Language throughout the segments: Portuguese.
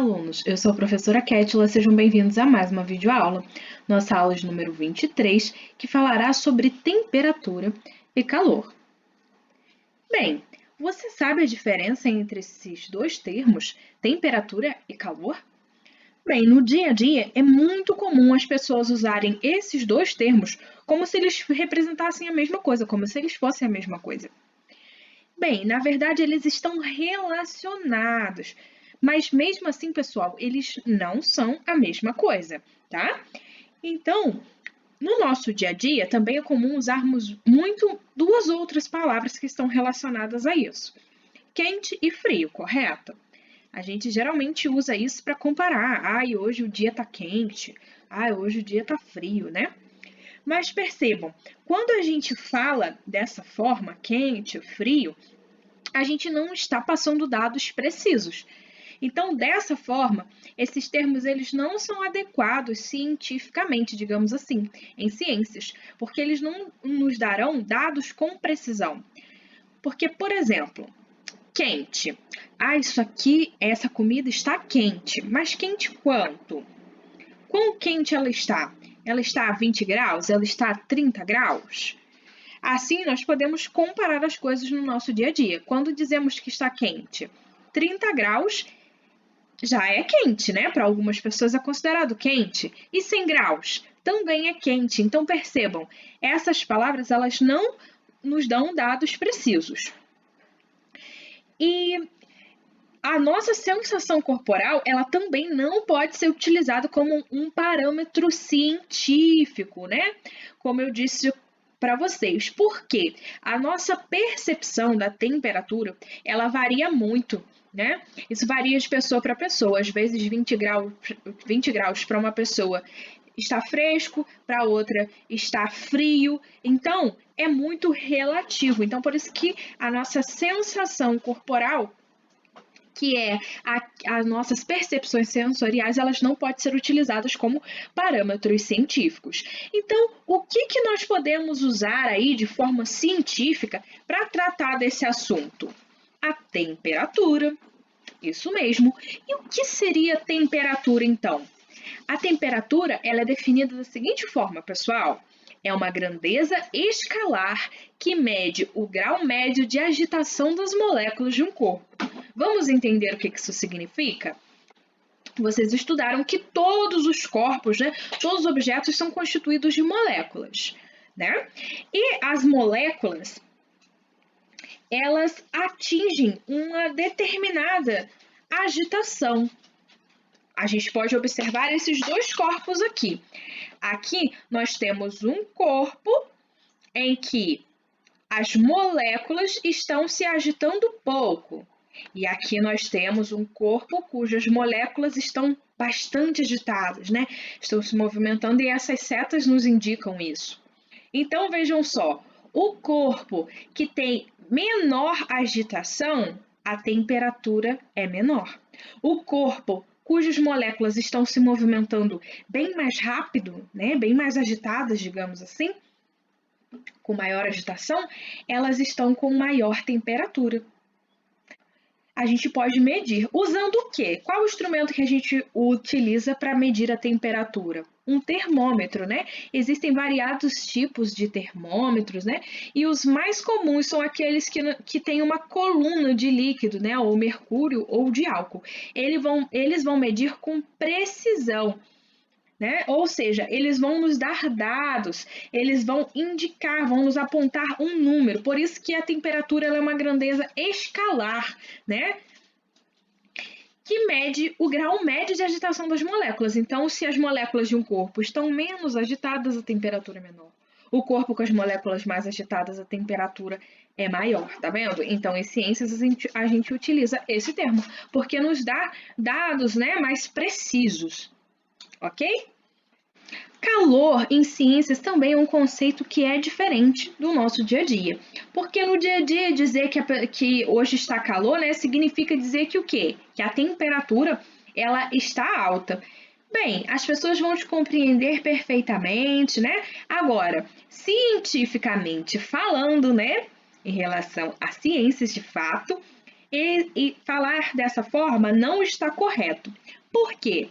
alunos! Eu sou a professora Kétila, sejam bem-vindos a mais uma videoaula, nossa aula de número 23, que falará sobre temperatura e calor. Bem, você sabe a diferença entre esses dois termos, temperatura e calor? Bem, no dia a dia é muito comum as pessoas usarem esses dois termos como se eles representassem a mesma coisa, como se eles fossem a mesma coisa. Bem, na verdade eles estão relacionados, mas mesmo assim, pessoal, eles não são a mesma coisa, tá? Então, no nosso dia a dia também é comum usarmos muito duas outras palavras que estão relacionadas a isso. Quente e frio, correto? A gente geralmente usa isso para comparar. Ai, hoje o dia tá quente. Ai, hoje o dia tá frio, né? Mas percebam, quando a gente fala dessa forma, quente, frio, a gente não está passando dados precisos. Então, dessa forma, esses termos eles não são adequados cientificamente, digamos assim, em ciências, porque eles não nos darão dados com precisão. Porque, por exemplo, quente. Ah, isso aqui, essa comida está quente, mas quente quanto? Quão quente ela está? Ela está a 20 graus? Ela está a 30 graus? Assim, nós podemos comparar as coisas no nosso dia a dia. Quando dizemos que está quente, 30 graus já é quente, né? Para algumas pessoas é considerado quente. E 100 graus também é quente. Então, percebam, essas palavras elas não nos dão dados precisos. E a nossa sensação corporal, ela também não pode ser utilizada como um parâmetro científico, né? Como eu disse para vocês. Por quê? A nossa percepção da temperatura, ela varia muito, né? Isso varia de pessoa para pessoa. Às vezes 20 graus para uma pessoa está fresco, para outra está frio. Então, é muito relativo. Então, por isso que a nossa sensação corporal, que é as nossas percepções sensoriais, elas não podem ser utilizadas como parâmetros científicos. Então, o que nós podemos usar aí de forma científica para tratar desse assunto? A temperatura, isso mesmo. E o que seria temperatura, então? A temperatura, ela é definida da seguinte forma, pessoal. É uma grandeza escalar que mede o grau médio de agitação das moléculas de um corpo. Vamos entender o que isso significa? Vocês estudaram que todos os corpos, né, todos os objetos são constituídos de moléculas, né? E as moléculas, elas atingem uma determinada agitação. A gente pode observar esses dois corpos aqui. Aqui nós temos um corpo em que as moléculas estão se agitando pouco. E aqui nós temos um corpo cujas moléculas estão bastante agitadas, né? Estão se movimentando e essas setas nos indicam isso. Então, vejam só, o corpo que tem menor agitação, a temperatura é menor. O corpo cujas moléculas estão se movimentando bem mais rápido, né? Bem mais agitadas, digamos assim, com maior agitação, elas estão com maior temperatura. A gente pode medir. Usando o quê? Qual o instrumento que a gente utiliza para medir a temperatura? Um termômetro, né? Existem variados tipos de termômetros, né? E os mais comuns são aqueles que têm uma coluna de líquido, né? Ou mercúrio ou de álcool. Eles vão medir com precisão, né? Ou seja, eles vão nos dar dados, eles vão indicar, vão nos apontar um número. Por isso que a temperatura ela é uma grandeza escalar, né? Que mede o grau médio de agitação das moléculas. Então, se as moléculas de um corpo estão menos agitadas, a temperatura é menor. O corpo com as moléculas mais agitadas, a temperatura é maior, tá vendo? Então, em ciências, a gente utiliza esse termo, porque nos dá dados, né, mais precisos. Ok? Calor em ciências também é um conceito que é diferente do nosso dia a dia. Porque no dia a dia dizer que hoje está calor, né, significa dizer que o quê? Que a temperatura ela está alta. Bem, as pessoas vão te compreender perfeitamente, né? Agora, cientificamente falando, né, em relação a ciências de fato, e falar dessa forma não está correto. Por quê?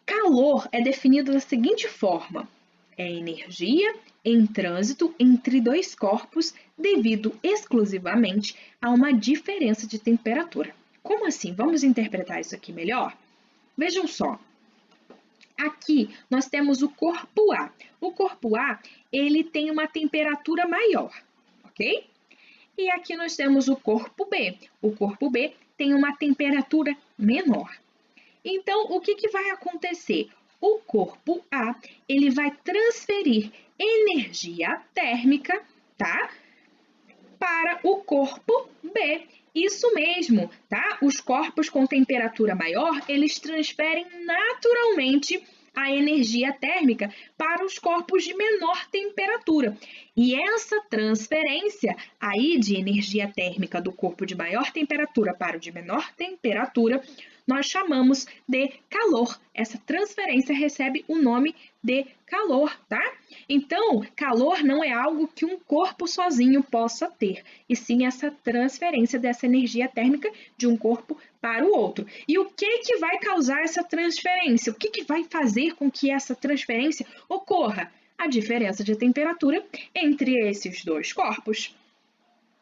Calor é definido da seguinte forma: é energia em trânsito entre dois corpos devido exclusivamente a uma diferença de temperatura. Como assim? Vamos interpretar isso aqui melhor? Vejam só. Aqui nós temos o corpo A. O corpo A, ele tem uma temperatura maior, ok? E aqui nós temos o corpo B. O corpo B tem uma temperatura menor. Então, o que vai acontecer? O corpo A, ele vai transferir energia térmica, tá? Para o corpo B. Isso mesmo, tá? Os corpos com temperatura maior, eles transferem naturalmente a energia térmica para os corpos de menor temperatura. E essa transferência aí de energia térmica do corpo de maior temperatura para o de menor temperatura, nós chamamos de calor. Essa transferência recebe o nome de calor, tá? Então, calor não é algo que um corpo sozinho possa ter, e sim essa transferência dessa energia térmica de um corpo para o outro. E o que vai causar essa transferência? O que vai fazer com que essa transferência ocorra? A diferença de temperatura entre esses dois corpos.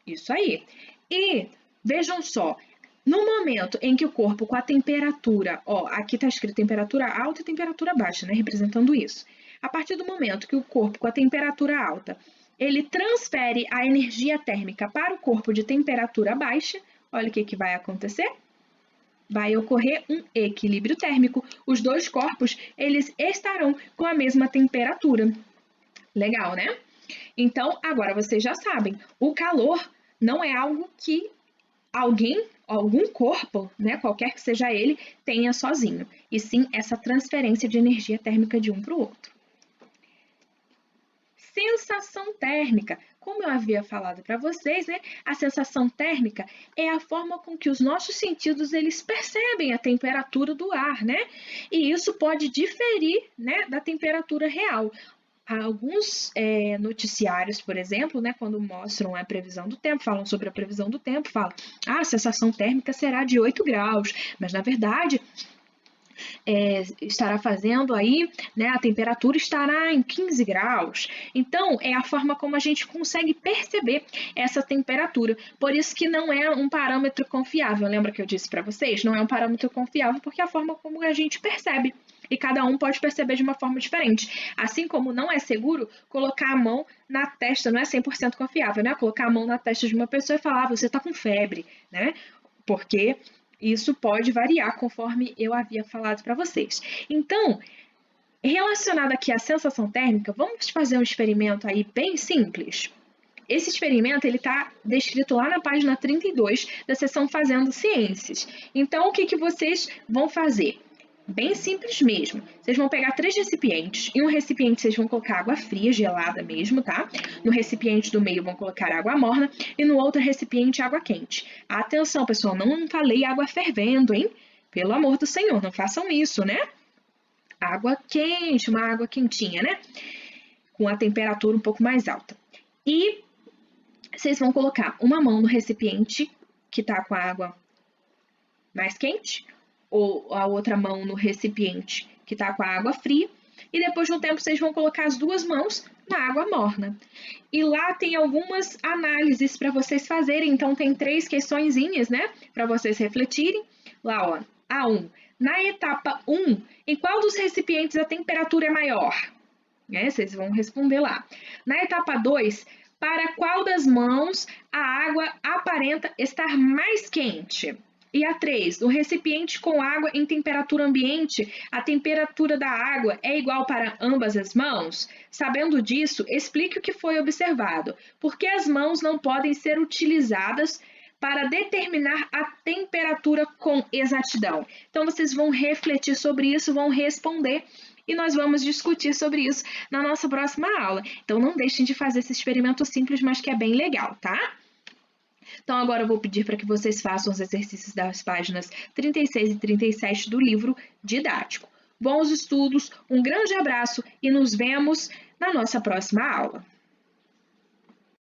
Isso aí. E vejam só, no momento em que o corpo com a temperatura, aqui está escrito temperatura alta e temperatura baixa, né, representando isso. A partir do momento que o corpo com a temperatura alta, ele transfere a energia térmica para o corpo de temperatura baixa, olha o que vai acontecer. Vai ocorrer um equilíbrio térmico. Os dois corpos, eles estarão com a mesma temperatura. Legal, né? Então, agora vocês já sabem, o calor não é algo que algum corpo, né, qualquer que seja ele, tenha sozinho, e sim essa transferência de energia térmica de um para o outro. Sensação térmica. Como eu havia falado para vocês, né, a sensação térmica é a forma com que os nossos sentidos eles percebem a temperatura do ar, né? E isso pode diferir, né, da temperatura real. Alguns noticiários, por exemplo, né, quando mostram a previsão do tempo, falam sobre a previsão do tempo, falam, a sensação térmica será de 8 graus, mas na verdade estará fazendo aí, né, a temperatura estará em 15 graus. Então, é a forma como a gente consegue perceber essa temperatura. Por isso que não é um parâmetro confiável. Lembra que eu disse para vocês? Não é um parâmetro confiável porque é a forma como a gente percebe. E cada um pode perceber de uma forma diferente. Assim como não é seguro colocar a mão na testa, não é 100% confiável, né? Colocar a mão na testa de uma pessoa e falar, você está com febre, né? Porque isso pode variar conforme eu havia falado para vocês. Então, relacionado aqui à sensação térmica, vamos fazer um experimento aí bem simples. Esse experimento está descrito lá na página 32 da seção Fazendo Ciências. Então, o que vocês vão fazer? Bem simples mesmo. Vocês vão pegar 3 recipientes. Em um recipiente vocês vão colocar água fria, gelada mesmo, tá? No recipiente do meio vão colocar água morna e no outro recipiente água quente. Atenção, pessoal, não falei água fervendo, hein? Pelo amor do Senhor, não façam isso, né? Água quente, uma água quentinha, né? Com a temperatura um pouco mais alta. E vocês vão colocar uma mão no recipiente que tá com a água mais quente, ou a outra mão no recipiente que está com a água fria, e depois de um tempo vocês vão colocar as 2 mãos na água morna. E lá tem algumas análises para vocês fazerem, então tem 3 questõezinhas, né, para vocês refletirem. Lá, ó, A1. Na etapa 1, em qual dos recipientes a temperatura é maior? Vocês vão responder lá. Na etapa 2, para qual das mãos a água aparenta estar mais quente? E a 3, no recipiente com água em temperatura ambiente, a temperatura da água é igual para ambas as mãos? Sabendo disso, explique o que foi observado. Por que as mãos não podem ser utilizadas para determinar a temperatura com exatidão? Então, vocês vão refletir sobre isso, vão responder e nós vamos discutir sobre isso na nossa próxima aula. Então, não deixem de fazer esse experimento simples, mas que é bem legal, tá? Então, agora eu vou pedir para que vocês façam os exercícios das páginas 36 e 37 do livro didático. Bons estudos, um grande abraço e nos vemos na nossa próxima aula.